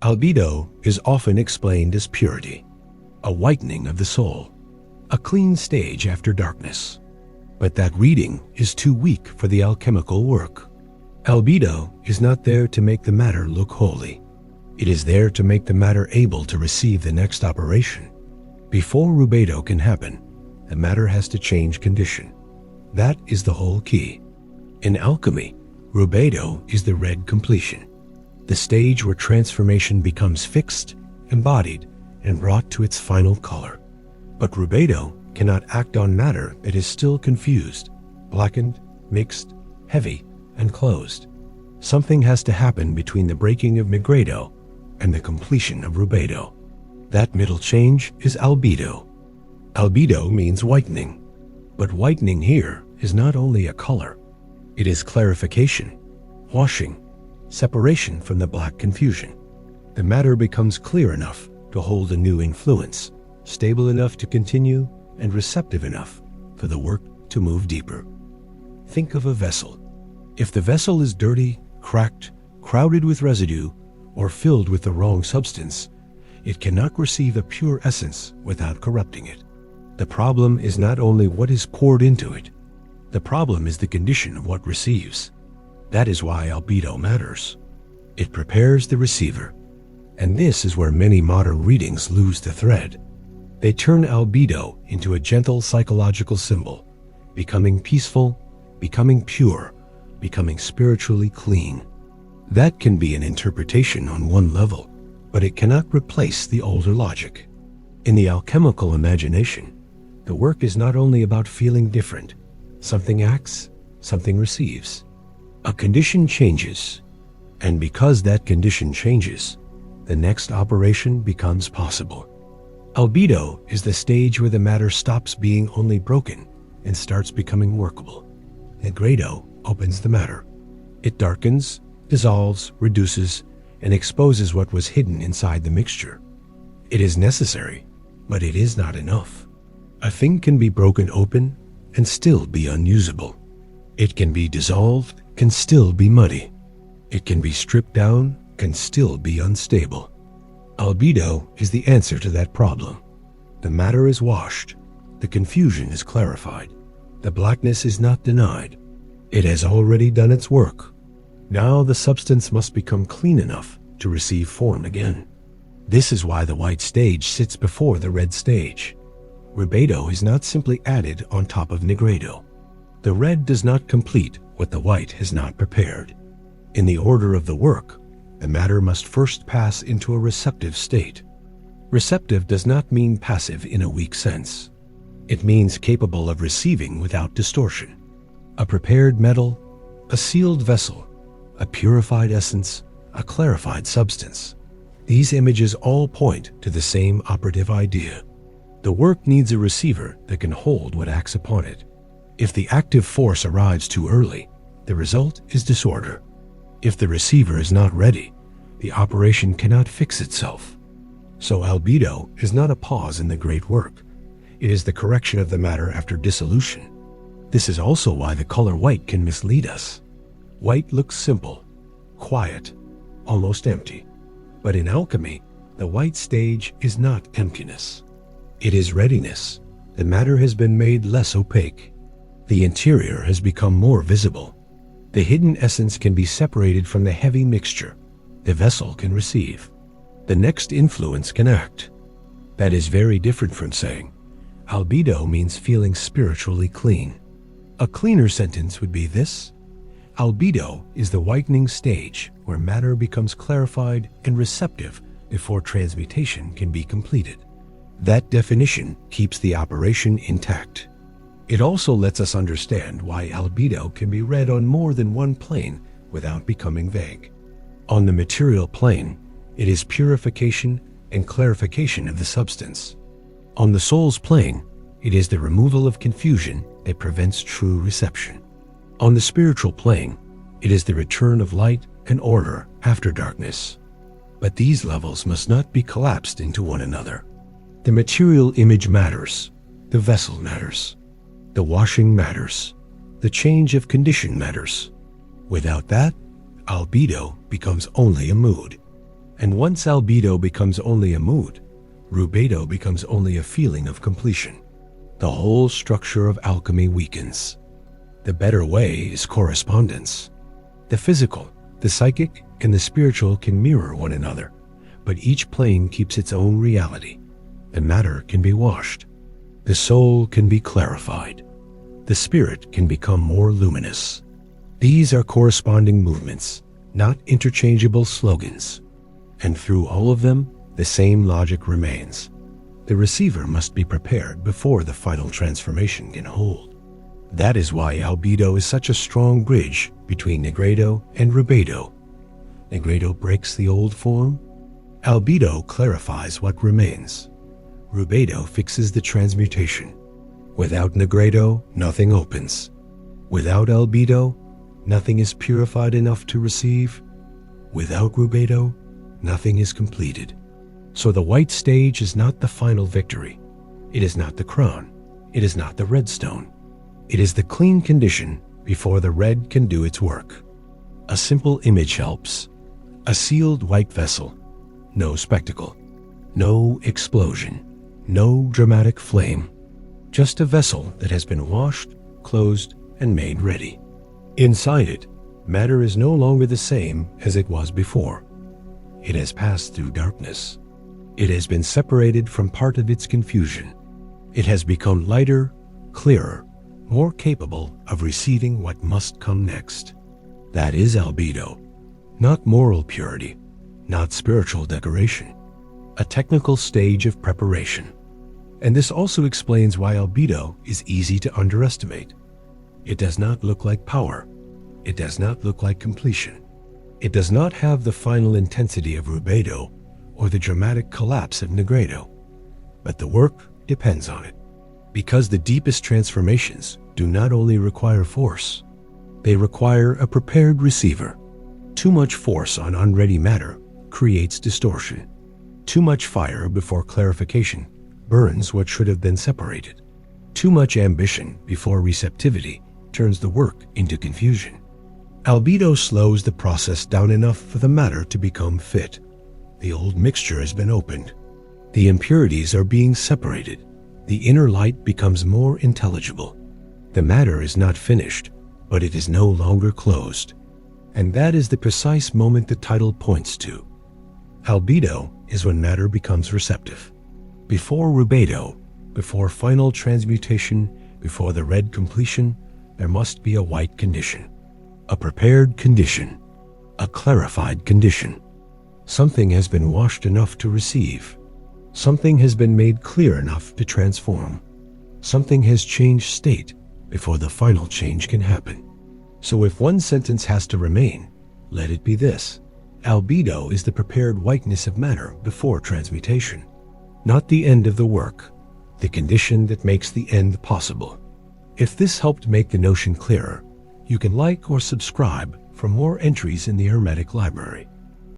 Albedo is often explained as purity, a whitening of the soul, a clean stage after darkness. But that reading is too weak for the alchemical work. Albedo is not there to make the matter look holy. It is there to make the matter able to receive the next operation. Before Rubedo can happen, the matter has to change condition. That is the whole key. In alchemy, Rubedo is the red completion, the stage where transformation becomes fixed, embodied, and brought to its final color. But Rubedo cannot act on matter that is still confused, blackened, mixed, heavy, and closed. Something has to happen between the breaking of Nigredo and the completion of Rubedo. That middle change is Albedo. Albedo means whitening, but whitening here is not only a color. It is clarification, washing, separation from the black confusion. The matter becomes clear enough to hold a new influence, stable enough to continue, and receptive enough for the work to move deeper. Think of a vessel. If the vessel is dirty, cracked, crowded with residue, or filled with the wrong substance, it cannot receive a pure essence without corrupting it. The problem is not only what is poured into it. The problem is the condition of what receives. That is why albedo matters. It prepares the receiver. And this is where many modern readings lose the thread. They turn albedo into a gentle psychological symbol, becoming peaceful, becoming pure, becoming spiritually clean. That can be an interpretation on one level, but it cannot replace the older logic. In the alchemical imagination, the work is not only about feeling different. Something acts, something receives. A condition changes, and because that condition changes, the next operation becomes possible. Albedo is the stage where the matter stops being only broken and starts becoming workable. Nigredo opens the matter. It darkens, dissolves, reduces, and exposes what was hidden inside the mixture. It is necessary, but it is not enough. A thing can be broken open and still be unusable. It can be dissolved, can still be muddy. It can be stripped down, can still be unstable. Albedo is the answer to that problem. The matter is washed. The confusion is clarified. The blackness is not denied. It has already done its work. Now the substance must become clean enough to receive form again. This is why the white stage sits before the red stage. Rubedo is not simply added on top of Nigredo. The red does not complete what the white has not prepared. In the order of the work, the matter must first pass into a receptive state. Receptive does not mean passive in a weak sense. It means capable of receiving without distortion. A prepared metal, a sealed vessel, a purified essence, a clarified substance. These images all point to the same operative idea. The work needs a receiver that can hold what acts upon it. If the active force arrives too early, the result is disorder. If the receiver is not ready, the operation cannot fix itself. So albedo is not a pause in the great work. It is the correction of the matter after dissolution. This is also why the color white can mislead us. White looks simple, quiet, almost empty. But in alchemy, the white stage is not emptiness. It is readiness. The matter has been made less opaque. The interior has become more visible. The hidden essence can be separated from the heavy mixture. The vessel can receive. The next influence can act. That is very different from saying, albedo means feeling spiritually clean. A cleaner sentence would be this: albedo is the whitening stage where matter becomes clarified and receptive before transmutation can be completed. That definition keeps the operation intact. It also lets us understand why albedo can be read on more than one plane without becoming vague. On the material plane, it is purification and clarification of the substance. On the soul's plane, it is the removal of confusion that prevents true reception. On the spiritual plane, it is the return of light and order after darkness. But these levels must not be collapsed into one another. The material image matters. The vessel matters. The washing matters. The change of condition matters. Without that, albedo becomes only a mood. And once albedo becomes only a mood, rubedo becomes only a feeling of completion. The whole structure of alchemy weakens. The better way is correspondence. The physical, the psychic, and the spiritual can mirror one another, but each plane keeps its own reality. The matter can be washed. The soul can be clarified. The spirit can become more luminous. These are corresponding movements, not interchangeable slogans. And through all of them, the same logic remains. The receiver must be prepared before the final transformation can hold. That is why albedo is such a strong bridge between Nigredo and Rubedo. Nigredo breaks the old form. Albedo clarifies what remains. Rubedo fixes the transmutation. Without Nigredo, nothing opens. Without albedo, nothing is purified enough to receive. Without Rubedo, nothing is completed. So the white stage is not the final victory. It is not the crown. It is not the red stone. It is the clean condition before the red can do its work. A simple image helps. A sealed white vessel. No spectacle. No explosion. No dramatic flame. Just a vessel that has been washed, closed, and made ready. Inside it, matter is no longer the same as it was before. It has passed through darkness. It has been separated from part of its confusion. It has become lighter, clearer, more capable of receiving what must come next. That is albedo, not moral purity, not spiritual decoration, a technical stage of preparation. And this also explains why albedo is easy to underestimate. It does not look like power. It does not look like completion. It does not have the final intensity of rubedo or the dramatic collapse of Nigredo, but the work depends on it. Because the deepest transformations do not only require force, they require a prepared receiver. Too much force on unready matter creates distortion. Too much fire before clarification burns what should have been separated. Too much ambition before receptivity turns the work into confusion. Albedo slows the process down enough for the matter to become fit. The old mixture has been opened. The impurities are being separated. The inner light becomes more intelligible. The matter is not finished, but it is no longer closed. And that is the precise moment the title points to. Albedo is when matter becomes receptive. Before rubedo, before final transmutation, before the red completion, there must be a white condition. A prepared condition. A clarified condition. Something has been washed enough to receive. Something has been made clear enough to transform. Something has changed state before the final change can happen. So if one sentence has to remain, let it be this. Albedo is the prepared whiteness of matter before transmutation. Not the end of the work, the condition that makes the end possible. If this helped make the notion clearer, you can like or subscribe for more entries in the Hermetic library.